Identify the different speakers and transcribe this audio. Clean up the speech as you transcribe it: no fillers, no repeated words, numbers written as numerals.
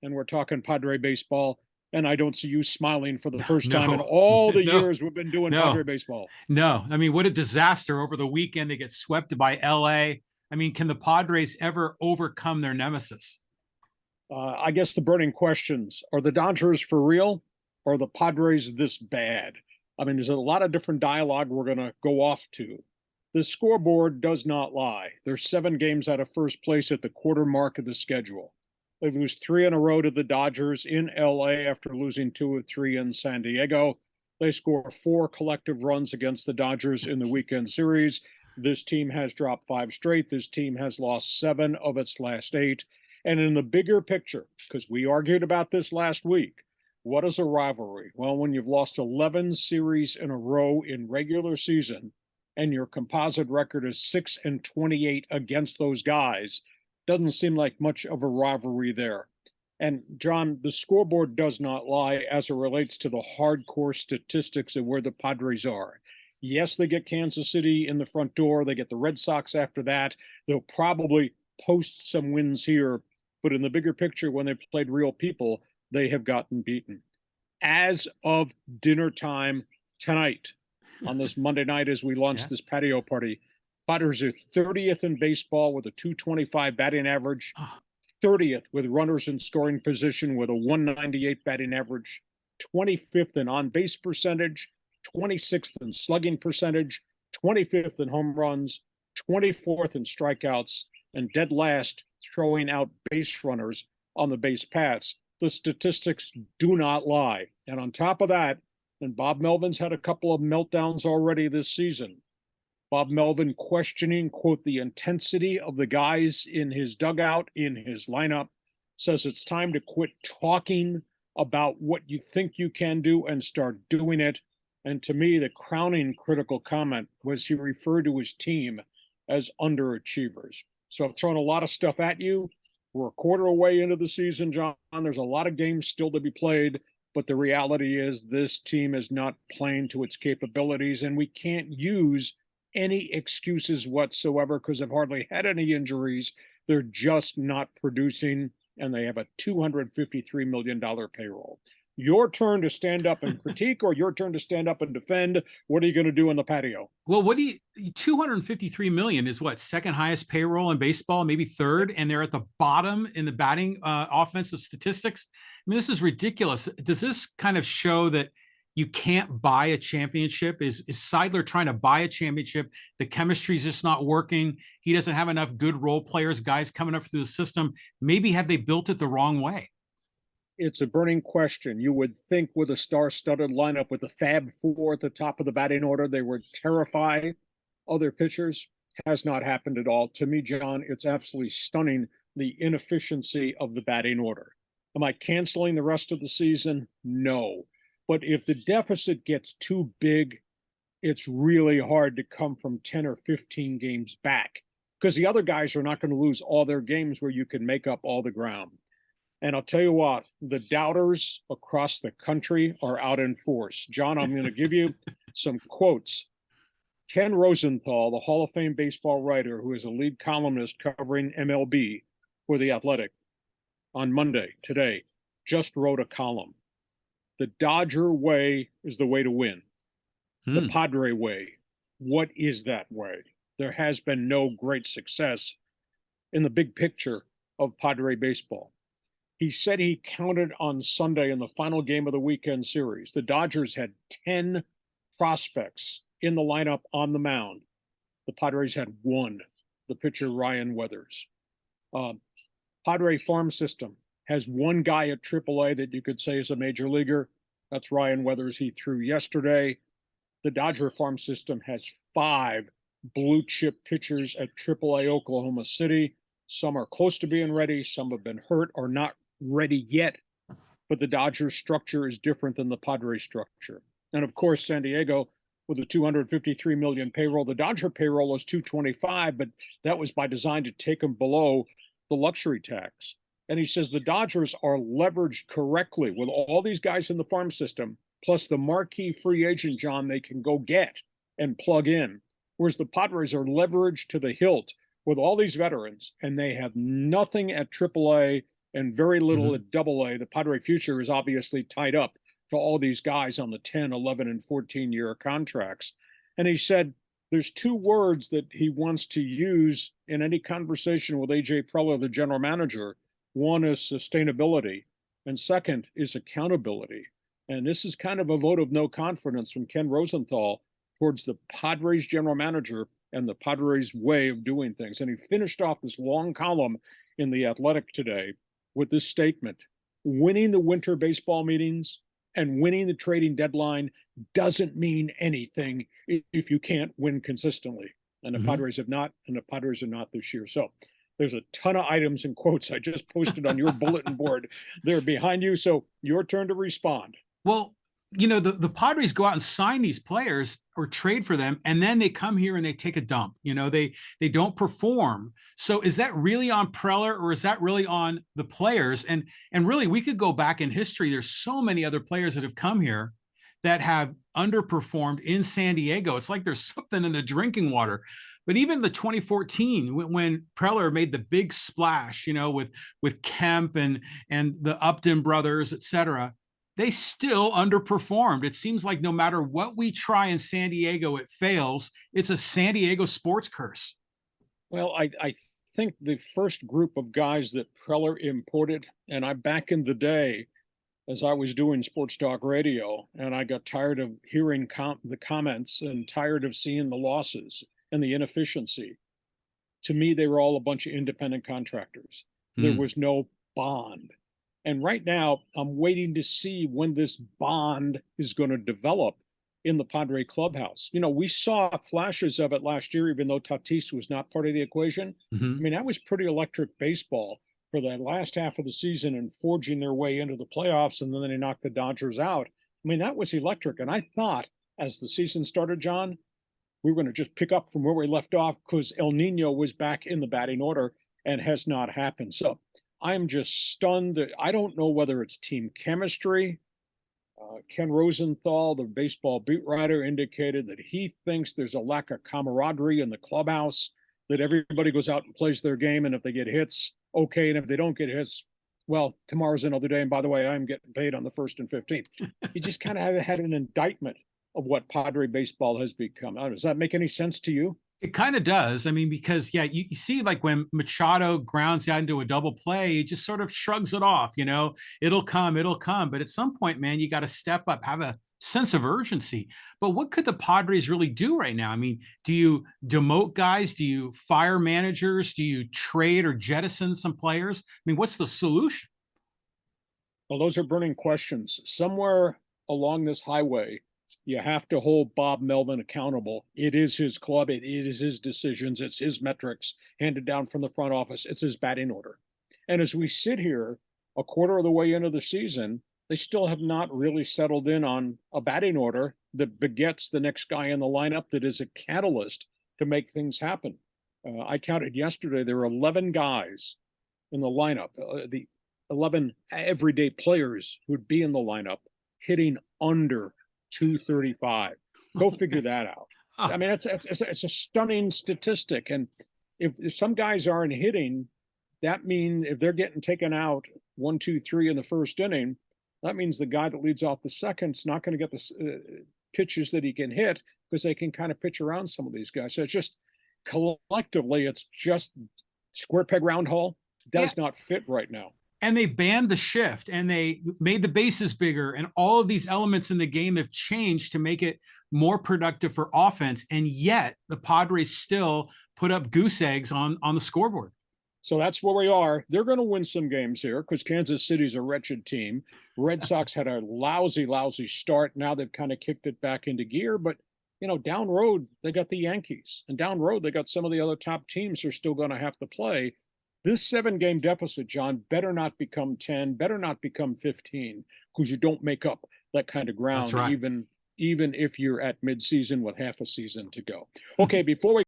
Speaker 1: and we're talking Padre baseball, and I don't see you smiling for the first time in
Speaker 2: No,
Speaker 1: all the
Speaker 2: no,
Speaker 1: years we've been doing Padre
Speaker 2: no,
Speaker 1: baseball.
Speaker 2: no. I mean, what a disaster over the weekend. They get swept by LA. I mean, can the Padres ever overcome their nemesis?
Speaker 1: I guess the burning questions are the Dodgers for real, or are the Padres this bad? I mean, there's a lot of different dialogue we're going to go off to. The scoreboard does not lie. There's 7 games out of first place at the quarter mark of the schedule. They lose 3 in a row to the Dodgers in LA after losing 2 of 3 in San Diego. They score 4 collective runs against the Dodgers in the weekend series. This team has dropped 5 straight. This team has lost 7 of its last 8. And in the bigger picture, because we argued about this last week, what is a rivalry? Well, when you've lost 11 series in a row in regular season and your composite record is 6-28 against those guys, doesn't seem like much of a rivalry there. And John, the scoreboard does not lie as it relates to the hardcore statistics of where the Padres are. Yes, they get Kansas City in the front door. They get the Red Sox after that. They'll probably post some wins here, but in the bigger picture, when they played real people, they have gotten beaten. As of dinner time tonight, on this Monday night, as we launch this patio party, Padres are 30th in baseball with a 225 batting average, 30th with runners in scoring position with a 198 batting average, 25th in on-base percentage, 26th in slugging percentage, 25th in home runs, 24th in strikeouts, and dead last throwing out base runners on the base paths. The statistics do not lie. And on top of that, and Bob Melvin's had a couple of meltdowns already this season. Bob Melvin questioning, quote, the intensity of the guys in his dugout, in his lineup, says it's time to quit talking about what you think you can do and start doing it. And to me, the crowning critical comment was he referred to his team as underachievers. So I've thrown a lot of stuff at you. We're a quarter away into the season, John. There's a lot of games still to be played, but the reality is this team is not playing to its capabilities, and we can't use any excuses whatsoever because they've hardly had any injuries. They're just not producing, and they have a $253 million payroll. Your turn to stand up and critique, or your turn to stand up and defend. What are you going to do in the patio?
Speaker 2: Well, 253 million is what, second highest payroll in baseball, maybe third, and they're at the bottom in the batting offensive statistics. I mean, this is ridiculous. Does this kind of show that you can't buy a championship? Is Seidler trying to buy a championship? The chemistry is just not working. He doesn't have enough good role players, guys coming up through the system. Maybe have they built it the wrong way?
Speaker 1: It's a burning question. You would think with a star-studded lineup with the Fab Four at the top of the batting order, they would terrify other pitchers. Has not happened at all. To me, John, it's absolutely stunning, the inefficiency of the batting order. Am I canceling the rest of the season? No. But if the deficit gets too big, it's really hard to come from 10 or 15 games back because the other guys are not going to lose all their games where you can make up all the ground. And I'll tell you what, the doubters across the country are out in force. John, I'm going to give you some quotes. Ken Rosenthal, the Hall of Fame baseball writer, who is a lead columnist covering MLB for The Athletic on Monday, today, just wrote a column. The Dodger way is the way to win. The Padre way, what is that way? There has been no great success in the big picture of Padre baseball. He said he counted on Sunday in the final game of the weekend series. The Dodgers had 10 prospects in the lineup on the mound. The Padres had 1, the pitcher Ryan Weathers. Padre farm system has 1 guy at AAA that you could say is a major leaguer. That's Ryan Weathers. He threw yesterday. The Dodger farm system has 5 blue chip pitchers at AAA Oklahoma City. Some are close to being ready. Some have been hurt or not ready yet. But the Dodgers structure is different than the Padres structure. And of course, San Diego with a 253 million payroll. The Dodger payroll is 225, but that was by design to take them below the luxury tax. And he says the Dodgers are leveraged correctly with all these guys in the farm system, plus the marquee free agent, John, they can go get and plug in. Whereas the Padres are leveraged to the hilt with all these veterans, and they have nothing at AAA and very little at AA. The Padre future is obviously tied up to all these guys on the 10, 11, and 14-year contracts. And he said there's two words that he wants to use in any conversation with A.J. Preller, the general manager. One is sustainability, and second is accountability. And this is kind of a vote of no confidence from Ken Rosenthal towards the Padres general manager and the Padres way of doing things. And he finished off this long column in The Athletic today with this statement: winning the winter baseball meetings and winning the trading deadline doesn't mean anything if you can't win consistently. And the Padres have not, and the Padres are not this year. So there's a ton of items and quotes I just posted on your bulletin board. They're behind you. So your turn to respond.
Speaker 2: Well, you know, the Padres go out and sign these players or trade for them, and then they come here and they take a dump. You know, they don't perform. So is that really on Preller, or is that really on the players? And really, we could go back in history. There's so many other players that have come here that have underperformed in San Diego. It's like there's something in the drinking water. But even the 2014, when Preller made the big splash, you know, with Kemp and the Upton brothers, et cetera, they still underperformed. It seems like no matter what we try in San Diego, it fails. It's a San Diego sports curse.
Speaker 1: Well, I think the first group of guys that Preller imported, and back in the day, as I was doing sports talk radio, and I got tired of hearing the comments and tired of seeing the losses and the inefficiency. To me, they were all a bunch of independent contractors. There was no bond. And right now, I'm waiting to see when this bond is going to develop in the Padre clubhouse. You know, we saw flashes of it last year, even though Tatis was not part of the equation. I mean, that was pretty electric baseball for the last half of the season and forging their way into the playoffs. And then they knocked the Dodgers out. I mean, that was electric. And I thought as the season started, John, we were going to just pick up from where we left off because El Nino was back in the batting order and has not happened. So I'm just stunned. I don't know whether it's team chemistry. Ken Rosenthal, the baseball beat writer, indicated that he thinks there's a lack of camaraderie in the clubhouse, that everybody goes out and plays their game, and if they get hits, okay, and if they don't get hits, well, tomorrow's another day, and by the way, I'm getting paid on the 1st and 15th. You just kind of had an indictment of what Padre baseball has become. Does that make any sense to you?
Speaker 2: It kind of does. I mean, because, yeah, you see, like when Machado grounds out into a double play, he just sort of shrugs it off, you know, it'll come. But at some point, man, you got to step up, have a sense of urgency. But what could the Padres really do right now? I mean, do you demote guys? Do you fire managers? Do you trade or jettison some players? I mean, what's the solution?
Speaker 1: Well, those are burning questions. Somewhere along this highway, you have to hold Bob Melvin accountable. It is his club. It is his decisions. It's his metrics handed down from the front office. It's his batting order. And as we sit here a quarter of the way into the season, they still have not really settled in on a batting order that begets the next guy in the lineup that is a catalyst to make things happen. I counted yesterday, there were 11 guys in the lineup, the 11 everyday players who'd be in the lineup hitting under 235. Go figure that out. I mean, it's a stunning statistic. And if some guys aren't hitting, that means if they're getting taken out 1, 2, 3 in the first inning, that means the guy that leads off the second's not going to get the pitches that he can hit because they can kind of pitch around some of these guys. So it's just collectively, it's just square peg round hole does not fit right now.
Speaker 2: And they banned the shift and they made the bases bigger, and all of these elements in the game have changed to make it more productive for offense. And yet the Padres still put up goose eggs on the scoreboard.
Speaker 1: So that's where we are. They're going to win some games here because Kansas City's a wretched team. Red Sox had a lousy start. Now they've kind of kicked it back into gear. But, you know, down road, they got the Yankees. And down road, they got some of the other top teams who are still going to have to play. This 7-game deficit, John, better not become 10, better not become 15, because you don't make up that kind of ground, even if you're at midseason with half a season to go. Okay, before we